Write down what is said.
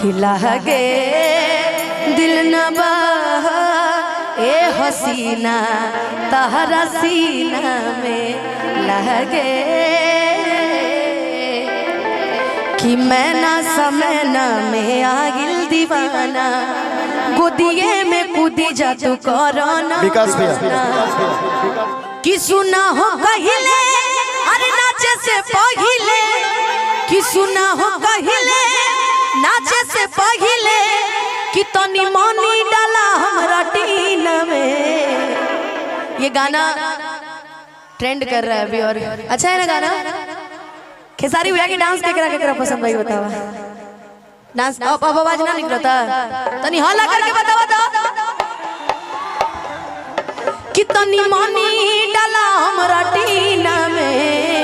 कि लगे दिल न बहा ए हसीना तहरा सीना में लगे कि मैं ना समय ना में आगिल दीवाना गोदिए में कूदी जा तू कोरोना कि सुना हो कहिले अरे नाचे से पहिले कि सुना हो कहिले नाचे से पहिले कि तनी मनी डाला हमरा टीन में। ये गाना ट्रेंड कर रहा है अभी और अच्छा है ना गाना। खेसारी भैया की डांस केकरा पसंद भाई बतावा। डांस अब आवाज ना निकलता तनी हल्ला करके बतावा तो कि तनी मनी डाला हमरा टीन में